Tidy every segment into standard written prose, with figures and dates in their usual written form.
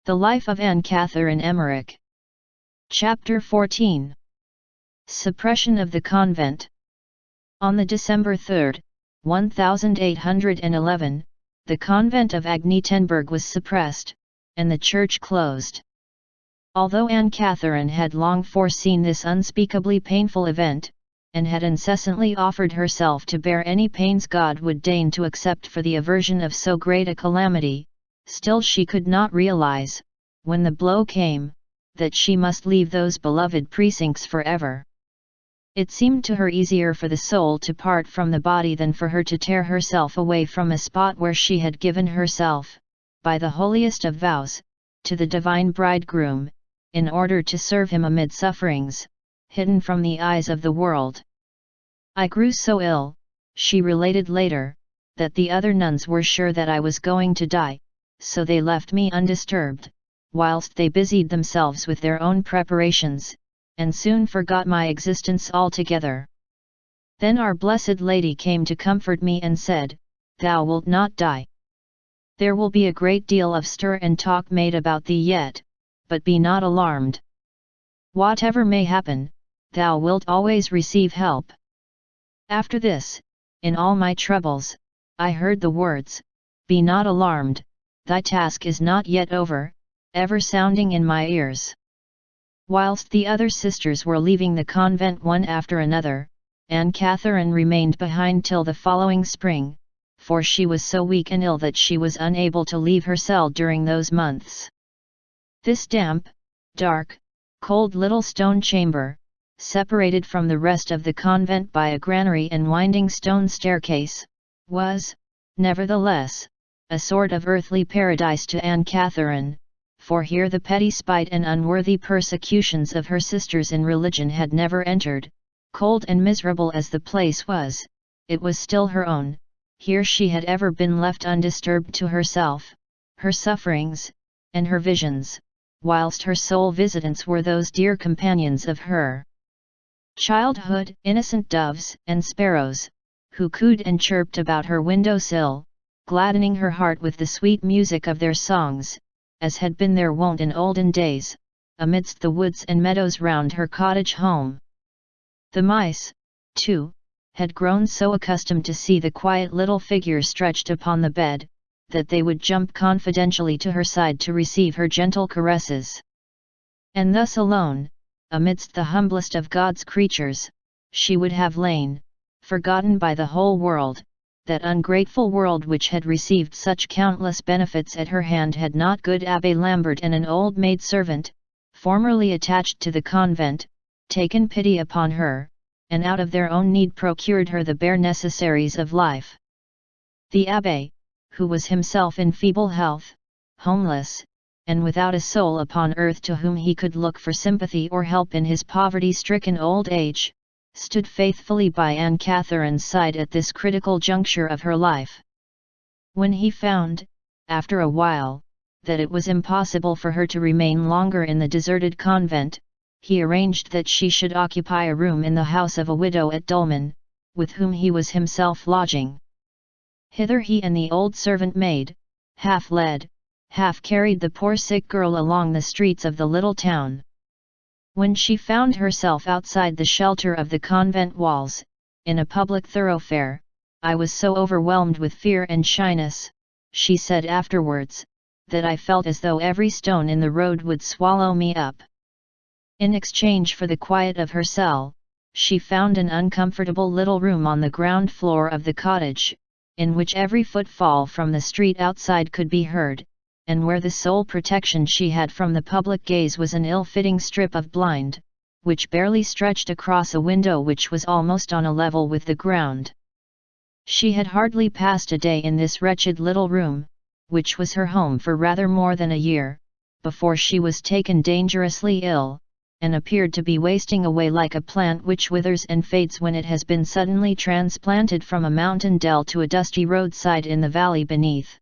The Life of Anne Catherine Emmerich. Chapter 14. Suppression of the Convent. On the December 3, 1811, the convent of Agnetenberg was suppressed, and the church closed. Although Anne Catherine had long foreseen this unspeakably painful event, and had incessantly offered herself to bear any pains God would deign to accept for the aversion of so great a calamity, still she could not realize, when the blow came, that she must leave those beloved precincts forever. It seemed to her easier for the soul to part from the body than for her to tear herself away from a spot where she had given herself, by the holiest of vows, to the divine bridegroom, in order to serve him amid sufferings, hidden from the eyes of the world. I grew so ill, she related later, that the other nuns were sure that I was going to die, so they left me undisturbed, whilst they busied themselves with their own preparations, and soon forgot my existence altogether. Then our Blessed Lady came to comfort me and said, "Thou wilt not die. There will be a great deal of stir and talk made about thee yet, but be not alarmed. Whatever may happen, thou wilt always receive help." After this, in all my troubles, I heard the words, "Be not alarmed, thy task is not yet over," ever sounding in my ears. Whilst the other sisters were leaving the convent one after another, Anne Catherine remained behind till the following spring, for she was so weak and ill that she was unable to leave her cell during those months. This damp, dark, cold little stone chamber, separated from the rest of the convent by a granary and winding stone staircase, was, nevertheless, a sort of earthly paradise to Anne Catherine, for here the petty spite and unworthy persecutions of her sisters in religion had never entered. Cold and miserable as the place was, it was still her own. Here she had ever been left undisturbed to herself, her sufferings, and her visions, whilst her sole visitants were those dear companions of her childhood, innocent doves and sparrows, who cooed and chirped about her window-sill, gladdening her heart with the sweet music of their songs, as had been their wont in olden days, amidst the woods and meadows round her cottage home. The mice, too, had grown so accustomed to see the quiet little figure stretched upon the bed, that they would jump confidentially to her side to receive her gentle caresses. And thus alone, amidst the humblest of God's creatures, she would have lain, forgotten by the whole world. That ungrateful world which had received such countless benefits at her hand had not good Abbé Lambert and an old maid-servant, formerly attached to the convent, taken pity upon her, and out of their own need procured her the bare necessaries of life. The Abbé, who was himself in feeble health, homeless, and without a soul upon earth to whom he could look for sympathy or help in his poverty-stricken old age, stood faithfully by Anne Catherine's side at this critical juncture of her life. When he found, after a while, that it was impossible for her to remain longer in the deserted convent, he arranged that she should occupy a room in the house of a widow at Dulmen, with whom he was himself lodging. Hither he and the old servant maid, half led, half carried the poor sick girl along the streets of the little town. When she found herself outside the shelter of the convent walls, in a public thoroughfare, "I was so overwhelmed with fear and shyness," she said afterwards, "that I felt as though every stone in the road would swallow me up." In exchange for the quiet of her cell, she found an uncomfortable little room on the ground floor of the cottage, in which every footfall from the street outside could be heard, and where the sole protection she had from the public gaze was an ill-fitting strip of blind, which barely stretched across a window which was almost on a level with the ground. She had hardly passed a day in this wretched little room, which was her home for rather more than a year, before she was taken dangerously ill, and appeared to be wasting away like a plant which withers and fades when it has been suddenly transplanted from a mountain dell to a dusty roadside in the valley beneath.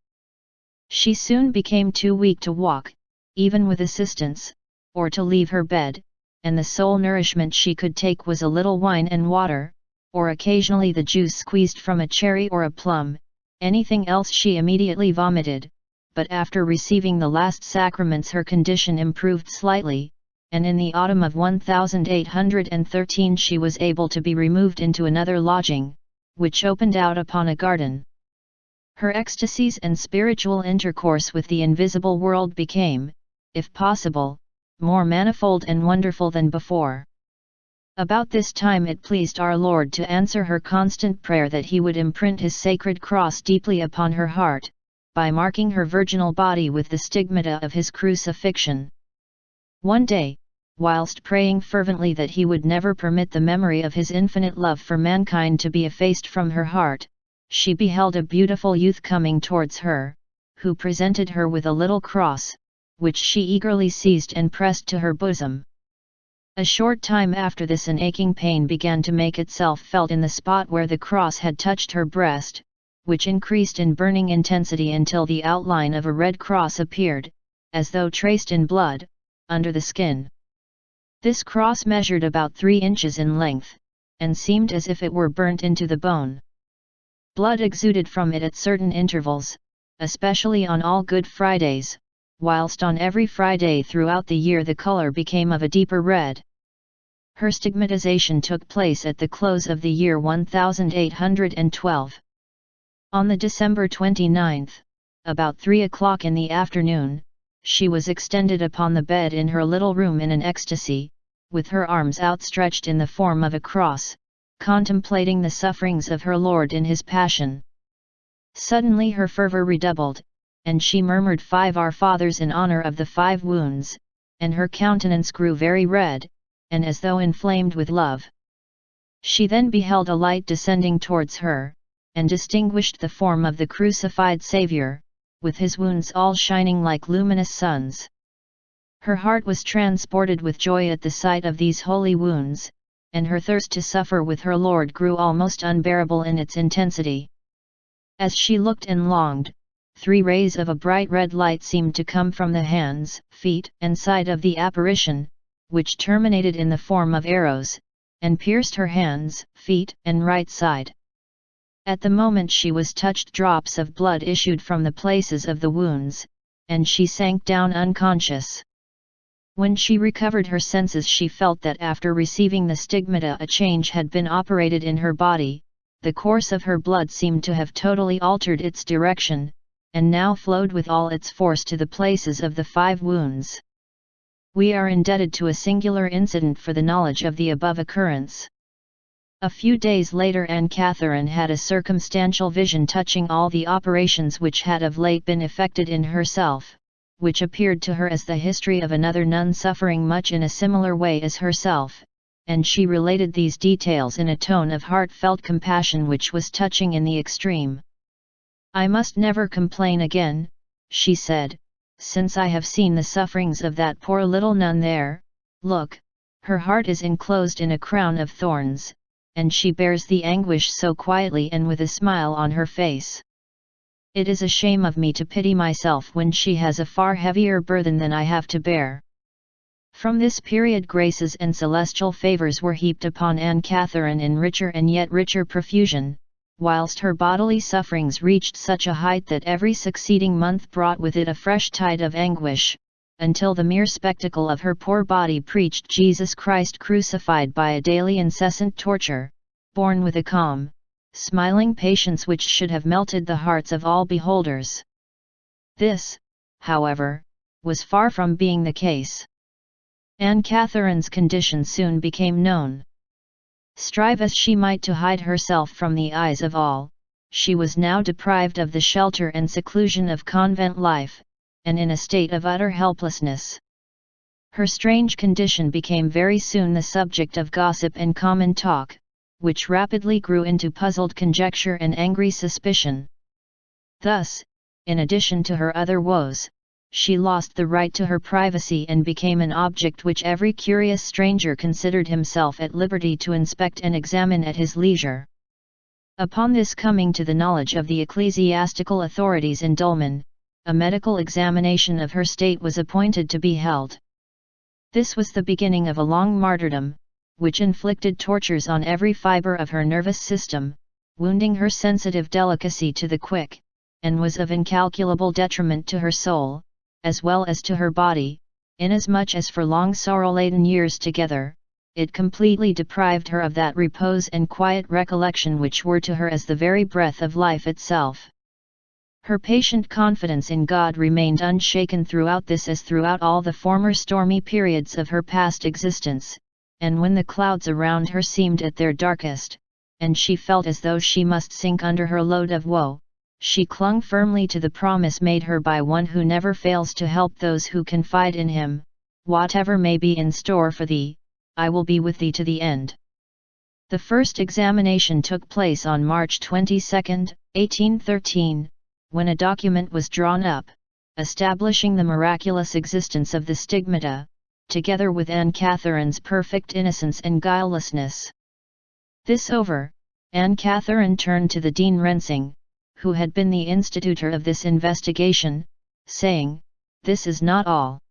She soon became too weak to walk, even with assistance, or to leave her bed, and the sole nourishment she could take was a little wine and water, or occasionally the juice squeezed from a cherry or a plum. Anything else she immediately vomited, but after receiving the last sacraments her condition improved slightly, and in the autumn of 1813 she was able to be removed into another lodging, which opened out upon a garden. Her ecstasies and spiritual intercourse with the invisible world became, if possible, more manifold and wonderful than before. About this time it pleased our Lord to answer her constant prayer that He would imprint His sacred cross deeply upon her heart, by marking her virginal body with the stigmata of His crucifixion. One day, whilst praying fervently that He would never permit the memory of His infinite love for mankind to be effaced from her heart, she beheld a beautiful youth coming towards her, who presented her with a little cross, which she eagerly seized and pressed to her bosom. A short time after this an aching pain began to make itself felt in the spot where the cross had touched her breast, which increased in burning intensity until the outline of a red cross appeared, as though traced in blood, under the skin. This cross measured about 3 inches in length, and seemed as if it were burnt into the bone. Blood exuded from it at certain intervals, especially on all Good Fridays, whilst on every Friday throughout the year the color became of a deeper red. Her stigmatization took place at the close of the year 1812. On the December 29th, about 3 o'clock in the afternoon, she was extended upon the bed in her little room in an ecstasy, with her arms outstretched in the form of a cross, contemplating the sufferings of her Lord in His passion. Suddenly her fervor redoubled, and she murmured 5 Our Fathers in honor of the 5 wounds, and her countenance grew very red, and as though inflamed with love. She then beheld a light descending towards her, and distinguished the form of the crucified Saviour, with His wounds all shining like luminous suns. Her heart was transported with joy at the sight of these holy wounds, and her thirst to suffer with her Lord grew almost unbearable in its intensity. As she looked and longed, 3 rays of a bright red light seemed to come from the hands, feet, and side of the apparition, which terminated in the form of arrows, and pierced her hands, feet, and right side. At the moment she was touched, drops of blood issued from the places of the wounds, and she sank down unconscious. When she recovered her senses she felt that after receiving the stigmata a change had been operated in her body, the course of her blood seemed to have totally altered its direction, and now flowed with all its force to the places of the 5 wounds. We are indebted to a singular incident for the knowledge of the above occurrence. A few days later Anne Catherine had a circumstantial vision touching all the operations which had of late been effected in herself, which appeared to her as the history of another nun suffering much in a similar way as herself, and she related these details in a tone of heartfelt compassion which was touching in the extreme. "I must never complain again," she said, "since I have seen the sufferings of that poor little nun there. Look, her heart is enclosed in a crown of thorns, and she bears the anguish so quietly and with a smile on her face. It is a shame of me to pity myself when she has a far heavier burthen than I have to bear." From this period graces and celestial favours were heaped upon Anne Catherine in richer and yet richer profusion, whilst her bodily sufferings reached such a height that every succeeding month brought with it a fresh tide of anguish, until the mere spectacle of her poor body preached Jesus Christ crucified by a daily incessant torture, borne with a calm, smiling patience which should have melted the hearts of all beholders. This, however, was far from being the case. Anne Catherine's condition soon became known. Strive as she might to hide herself from the eyes of all, she was now deprived of the shelter and seclusion of convent life, and in a state of utter helplessness. Her strange condition became very soon the subject of gossip and common talk, which rapidly grew into puzzled conjecture and angry suspicion. Thus, in addition to her other woes, she lost the right to her privacy and became an object which every curious stranger considered himself at liberty to inspect and examine at his leisure. Upon this coming to the knowledge of the ecclesiastical authorities in Dulmen, a medical examination of her state was appointed to be held. This was the beginning of a long martyrdom, which inflicted tortures on every fibre of her nervous system, wounding her sensitive delicacy to the quick, and was of incalculable detriment to her soul, as well as to her body, inasmuch as for long sorrow-laden years together, it completely deprived her of that repose and quiet recollection which were to her as the very breath of life itself. Her patient confidence in God remained unshaken throughout this as throughout all the former stormy periods of her past existence, and when the clouds around her seemed at their darkest, and she felt as though she must sink under her load of woe, she clung firmly to the promise made her by one who never fails to help those who confide in him, "Whatever may be in store for thee, I will be with thee to the end." The first examination took place on March 22, 1813, when a document was drawn up, establishing the miraculous existence of the stigmata, together with Anne Catherine's perfect innocence and guilelessness. This over, Anne Catherine turned to the Dean Rensing, who had been the institutor of this investigation, saying, "This is not all.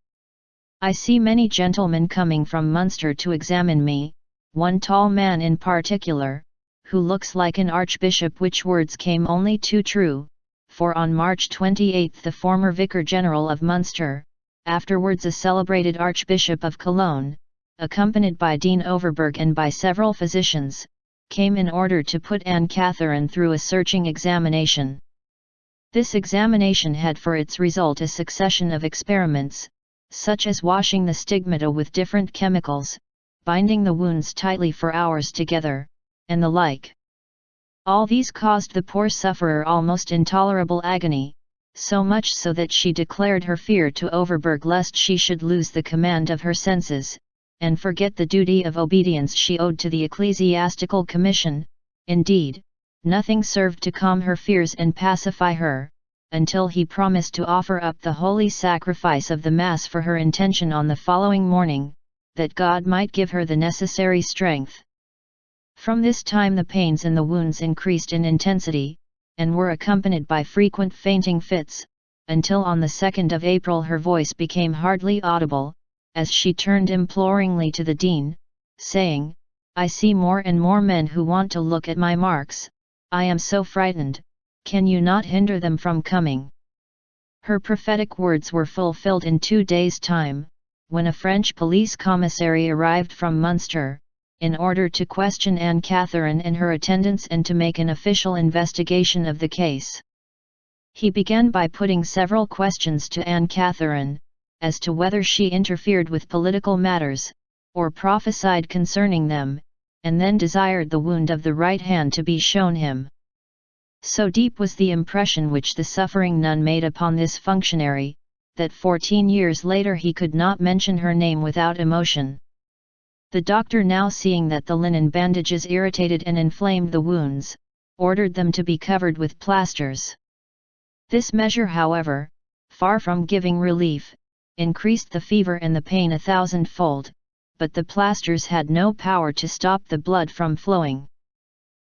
I see many gentlemen coming from Munster to examine me, one tall man in particular, who looks like an archbishop," which words came only too true, for on March 28 the former Vicar-General of Munster, afterwards a celebrated Archbishop of Cologne, accompanied by Dean Overberg and by several physicians, came in order to put Anne Catherine through a searching examination. This examination had for its result a succession of experiments, such as washing the stigmata with different chemicals, binding the wounds tightly for hours together, and the like. All these caused the poor sufferer almost intolerable agony, so much so that she declared her fear to Overberg lest she should lose the command of her senses, and forget the duty of obedience she owed to the ecclesiastical commission. Indeed, nothing served to calm her fears and pacify her, until he promised to offer up the holy sacrifice of the Mass for her intention on the following morning, that God might give her the necessary strength. From this time the pains in the wounds increased in intensity, and were accompanied by frequent fainting fits, until on the 2nd of April her voice became hardly audible, as she turned imploringly to the Dean, saying, "I see more and more men who want to look at my marks. I am so frightened, can you not hinder them from coming?" Her prophetic words were fulfilled in 2 days' time, when a French police commissary arrived from Munster, in order to question Anne Catherine and her attendants and to make an official investigation of the case. He began by putting several questions to Anne Catherine, as to whether she interfered with political matters, or prophesied concerning them, and then desired the wound of the right hand to be shown him. So deep was the impression which the suffering nun made upon this functionary, that 14 years later he could not mention her name without emotion. The doctor, now seeing that the linen bandages irritated and inflamed the wounds, ordered them to be covered with plasters. This measure, however, far from giving relief, increased the fever and the pain 1,000-fold, but the plasters had no power to stop the blood from flowing.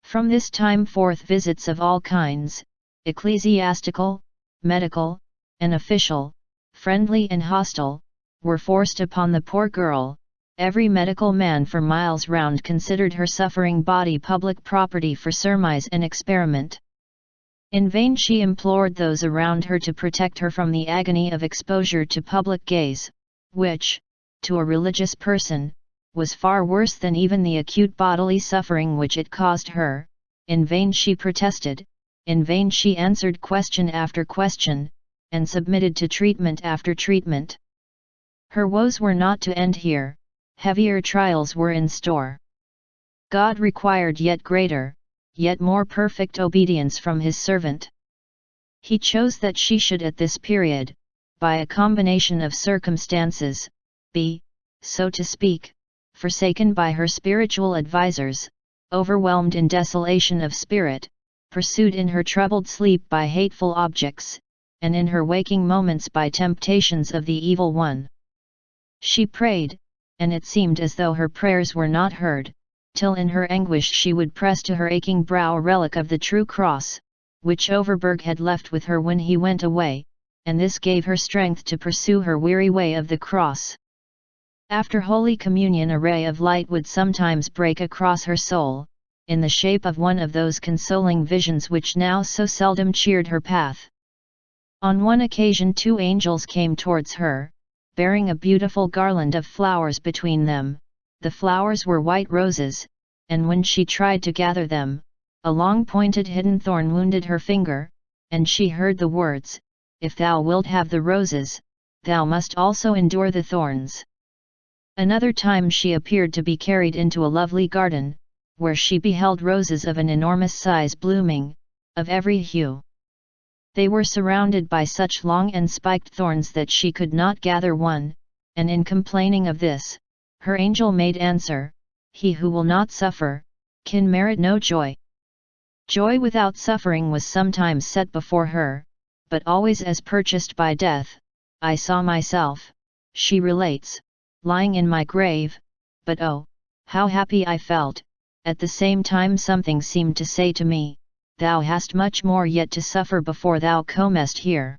From this time forth visits of all kinds, ecclesiastical, medical, and official, friendly and hostile, were forced upon the poor girl. Every medical man for miles round considered her suffering body public property for surmise and experiment. In vain she implored those around her to protect her from the agony of exposure to public gaze, which, to a religious person, was far worse than even the acute bodily suffering which it caused her. In vain she protested, in vain she answered question after question, and submitted to treatment after treatment. Her woes were not to end here, heavier trials were in store. God required yet greater, yet more perfect obedience from his servant. He chose that she should at this period, by a combination of circumstances, be, so to speak, forsaken by her spiritual advisers, overwhelmed in desolation of spirit, pursued in her troubled sleep by hateful objects, and in her waking moments by temptations of the evil one. She prayed, and it seemed as though her prayers were not heard, till in her anguish she would press to her aching brow a relic of the true cross, which Overberg had left with her when he went away, and this gave her strength to pursue her weary way of the cross. After Holy Communion a ray of light would sometimes break across her soul, in the shape of one of those consoling visions which now so seldom cheered her path. On one occasion 2 angels came towards her, bearing a beautiful garland of flowers between them. The flowers were white roses, and when she tried to gather them, a long pointed hidden thorn wounded her finger, and she heard the words, "If thou wilt have the roses, thou must also endure the thorns." Another time she appeared to be carried into a lovely garden, where she beheld roses of an enormous size blooming, of every hue. They were surrounded by such long and spiked thorns that she could not gather one, and in complaining of this, her angel made answer, "He who will not suffer, can merit no joy." Joy without suffering was sometimes set before her, but always as purchased by death. "I saw myself," she relates, "lying in my grave, but oh, how happy I felt. At the same time something seemed to say to me, thou hast much more yet to suffer before thou comest here."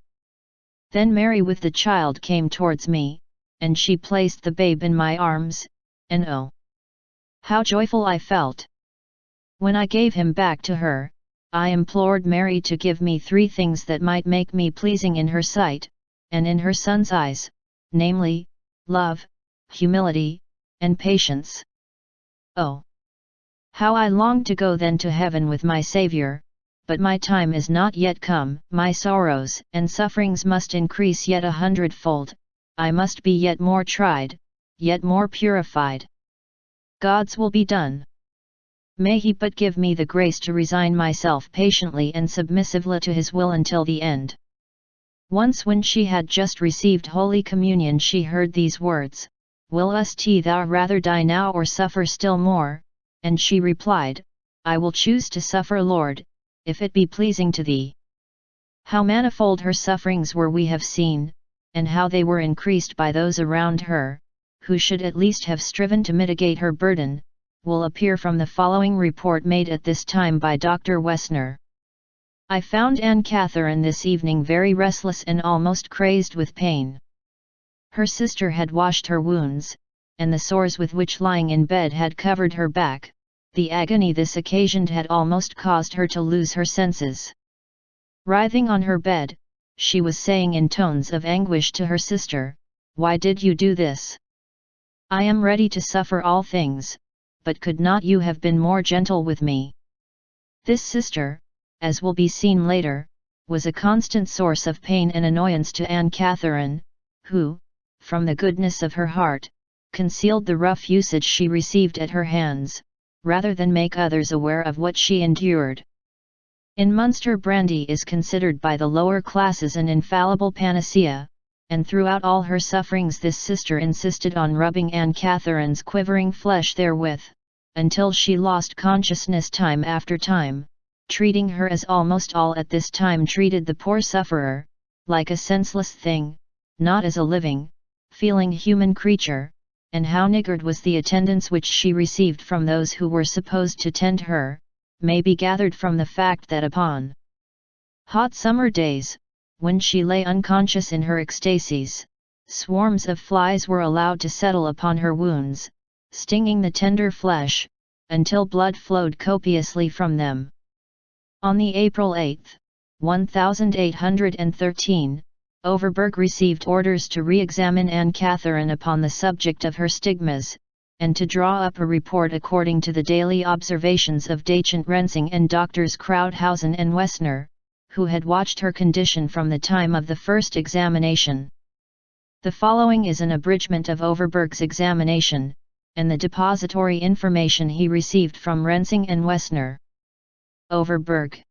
Then Mary with the child came towards me, and she placed the babe in my arms, and oh, how joyful I felt! When I gave him back to her, I implored Mary to give me 3 things that might make me pleasing in her sight, and in her Son's eyes, namely, love, humility, and patience. Oh, how I longed to go then to heaven with my Saviour, but my time is not yet come. My sorrows and sufferings must increase yet 100-fold, I must be yet more tried, yet more purified. God's will be done. May He but give me the grace to resign myself patiently and submissively to His will until the end. Once when she had just received Holy Communion she heard these words, "Willest thou rather die now or suffer still more?" And she replied, "I will choose to suffer, Lord, if it be pleasing to Thee." How manifold her sufferings were we have seen, and how they were increased by those around her, who should at least have striven to mitigate her burden, will appear from the following report made at this time by Dr. Wessner. "I found Anne Catherine this evening very restless and almost crazed with pain. Her sister had washed her wounds, and the sores with which lying in bed had covered her back. The agony this occasioned had almost caused her to lose her senses. Writhing on her bed, she was saying in tones of anguish to her sister, 'Why did you do this? I am ready to suffer all things, but could not you have been more gentle with me?' This sister, as will be seen later, was a constant source of pain and annoyance to Anne Catherine, who, from the goodness of her heart, concealed the rough usage she received at her hands, rather than make others aware of what she endured. In Munster brandy is considered by the lower classes an infallible panacea, and throughout all her sufferings this sister insisted on rubbing Anne Catherine's quivering flesh therewith, until she lost consciousness time after time, treating her as almost all at this time treated the poor sufferer, like a senseless thing, not as a living, feeling human creature. And how niggard was the attendance which she received from those who were supposed to tend her, may be gathered from the fact that upon hot summer days, when she lay unconscious in her ecstasies, swarms of flies were allowed to settle upon her wounds, stinging the tender flesh, until blood flowed copiously from them. On the April 8, 1813, Overberg received orders to re-examine Anne Catherine upon the subject of her stigmas, and to draw up a report according to the daily observations of Dachshund Rensing and Doctors Crowdhausen and Wessner, who had watched her condition from the time of the first examination. The following is an abridgment of Overberg's examination, and the depository information he received from Rensing and Wessner. Overberg.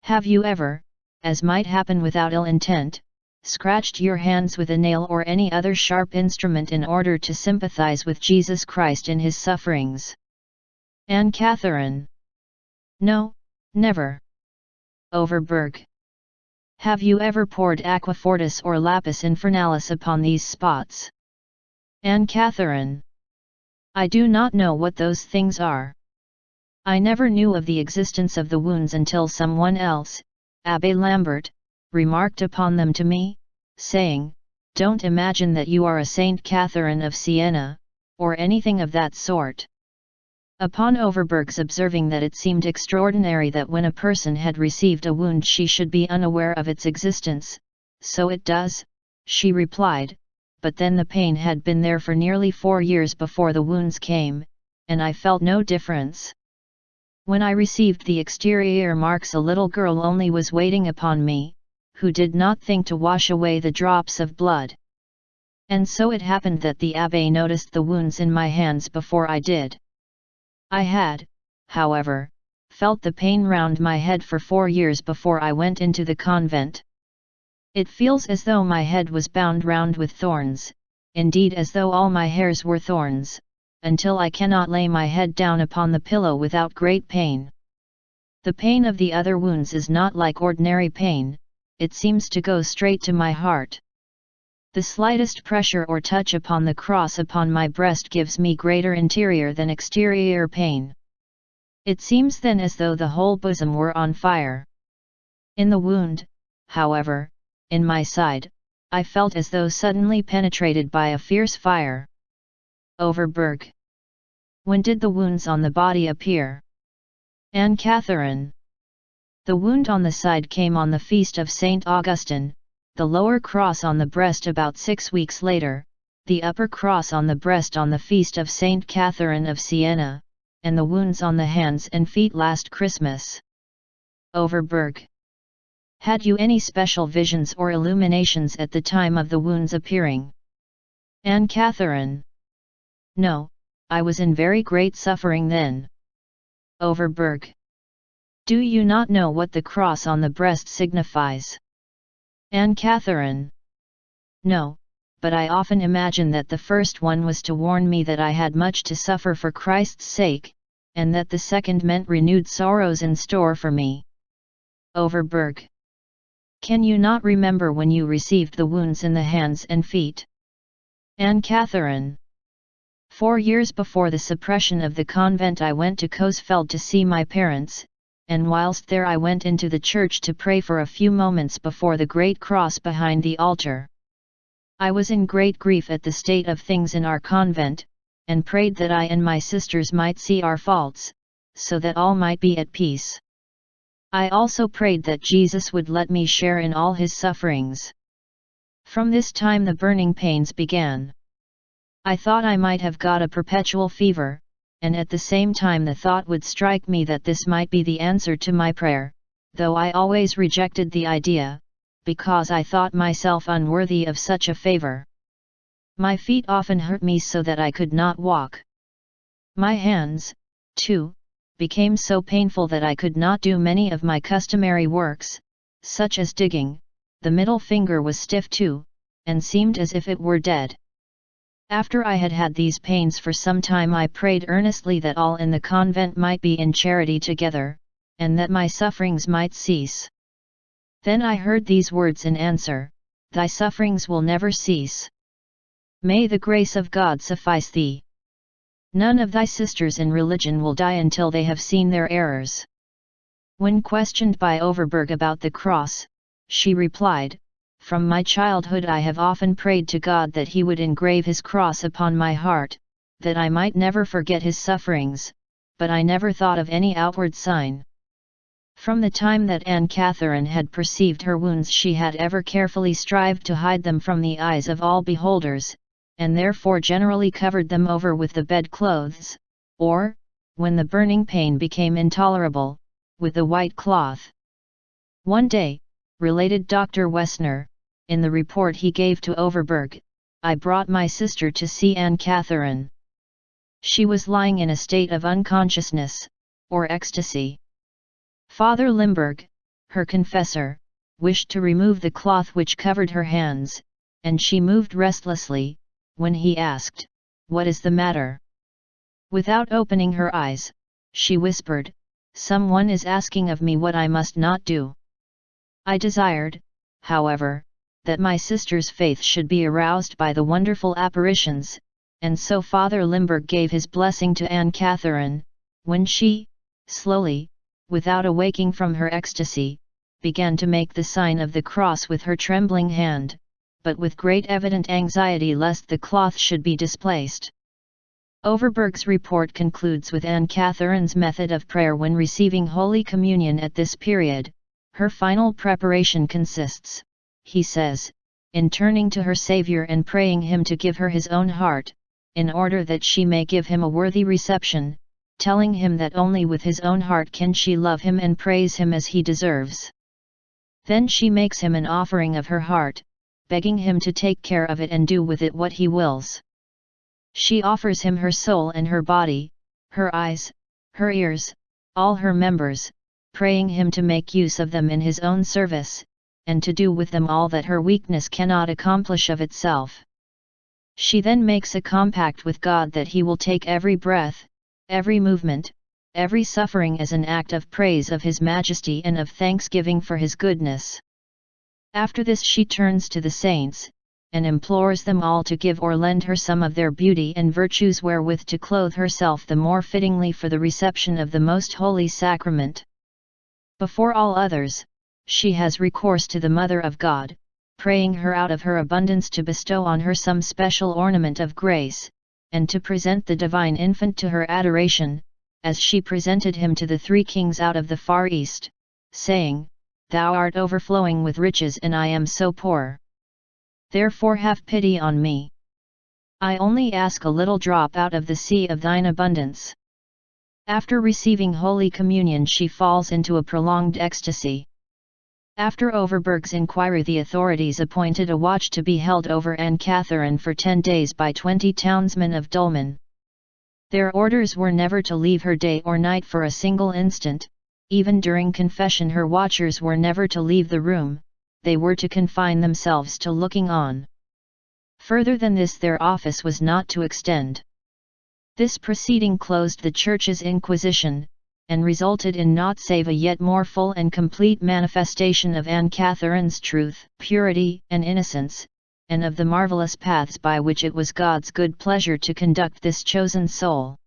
Have you ever, as might happen without ill intent, scratched your hands with a nail or any other sharp instrument in order to sympathize with Jesus Christ in His sufferings? Anne Catherine. No, never. Overberg. Have you ever poured aquafortis or lapis infernalis upon these spots? Anne Catherine. I do not know what those things are. I never knew of the existence of the wounds until someone else, Abbé Lambert, remarked upon them to me, saying, "Don't imagine that you are a Saint Catherine of Siena, or anything of that sort. Upon Overberg's observing that it seemed extraordinary that when a person had received a wound she should be unaware of its existence, "So it does," she replied, "but then the pain had been there for nearly 4 years before the wounds came, and I felt no difference. When I received the exterior marks a little girl only was waiting upon me, who did not think to wash away the drops of blood. And so it happened that the abbé noticed the wounds in my hands before I did. I had, however, felt the pain round my head for 4 years before I went into the convent. It feels as though my head was bound round with thorns, indeed as though all my hairs were thorns, until I cannot lay my head down upon the pillow without great pain. The pain of the other wounds is not like ordinary pain, it seems to go straight to my heart. The slightest pressure or touch upon the cross upon my breast gives me greater interior than exterior pain. It seems then as though the whole bosom were on fire. In the wound, however, in my side, I felt as though suddenly penetrated by a fierce fire." Overberg. When did the wounds on the body appear? Anne Catherine. The wound on the side came on the feast of Saint Augustine, the lower cross on the breast about 6 weeks later, the upper cross on the breast on the feast of Saint Catherine of Siena, and the wounds on the hands and feet last Christmas. Overberg. Had you any special visions or illuminations at the time of the wounds appearing? Anne Catherine. No, I was in very great suffering then. Overberg. Do you not know what the cross on the breast signifies? Anne Catherine. No, but I often imagine that the first one was to warn me that I had much to suffer for Christ's sake, and that the second meant renewed sorrows in store for me. Overberg. Can you not remember when you received the wounds in the hands and feet? Anne Catherine. 4 years before the suppression of the convent I went to Coesfeld to see my parents, and whilst there I went into the church to pray for a few moments before the great cross behind the altar. I was in great grief at the state of things in our convent, and prayed that I and my sisters might see our faults, so that all might be at peace. I also prayed that Jesus would let me share in all his sufferings. From this time the burning pains began. I thought I might have got a perpetual fever, and at the same time the thought would strike me that this might be the answer to my prayer, though I always rejected the idea, because I thought myself unworthy of such a favor. My feet often hurt me so that I could not walk. My hands, too, became so painful that I could not do many of my customary works, such as digging. The middle finger was stiff too, and seemed as if it were dead. After I had had these pains for some time I prayed earnestly that all in the convent might be in charity together, and that my sufferings might cease. Then I heard these words in answer, "Thy sufferings will never cease. May the grace of God suffice thee. None of thy sisters in religion will die until they have seen their errors." When questioned by Overberg about the cross, she replied, "From my childhood I have often prayed to God that he would engrave his cross upon my heart, that I might never forget his sufferings, but I never thought of any outward sign." From the time that Anne Catherine had perceived her wounds she had ever carefully strived to hide them from the eyes of all beholders, and therefore generally covered them over with the bedclothes, or, when the burning pain became intolerable, with the white cloth. One day, related Dr. Wessner, in the report he gave to Overberg, I brought my sister to see Anne Catherine. She was lying in a state of unconsciousness, or ecstasy. Father Limburg, her confessor, wished to remove the cloth which covered her hands, and she moved restlessly, when he asked, "What is the matter?" Without opening her eyes, she whispered, "Someone is asking of me what I must not do." I desired, however, that my sister's faith should be aroused by the wonderful apparitions, and so Father Limburg gave his blessing to Anne Catherine, when she, slowly, without awaking from her ecstasy, began to make the sign of the cross with her trembling hand, but with great evident anxiety lest the cloth should be displaced. Overberg's report concludes with Anne Catherine's method of prayer when receiving Holy Communion at this period. Her final preparation consists, he says, in turning to her Saviour and praying Him to give her His own heart, in order that she may give Him a worthy reception, telling Him that only with His own heart can she love Him and praise Him as He deserves. Then she makes Him an offering of her heart, begging Him to take care of it and do with it what He wills. She offers Him her soul and her body, her eyes, her ears, all her members, praying Him to make use of them in His own service, and to do with them all that her weakness cannot accomplish of itself. She then makes a compact with God that He will take every breath, every movement, every suffering as an act of praise of His majesty and of thanksgiving for His goodness. After this she turns to the saints, and implores them all to give or lend her some of their beauty and virtues wherewith to clothe herself the more fittingly for the reception of the most holy sacrament. Before all others, she has recourse to the Mother of God, praying her out of her abundance to bestow on her some special ornament of grace, and to present the divine infant to her adoration, as she presented him to the 3 kings out of the far east, saying, "Thou art overflowing with riches and I am so poor. Therefore have pity on me. I only ask a little drop out of the sea of thine abundance." After receiving Holy Communion she falls into a prolonged ecstasy. After Overberg's inquiry the authorities appointed a watch to be held over Anne Catherine for 10 days by 20 townsmen of Dulmen. Their orders were never to leave her day or night for a single instant, even during confession her watchers were never to leave the room, they were to confine themselves to looking on. Further than this their office was not to extend. This proceeding closed the Church's inquisition, and resulted in naught save a yet more full and complete manifestation of Anne Catherine's truth, purity, and innocence, and of the marvelous paths by which it was God's good pleasure to conduct this chosen soul.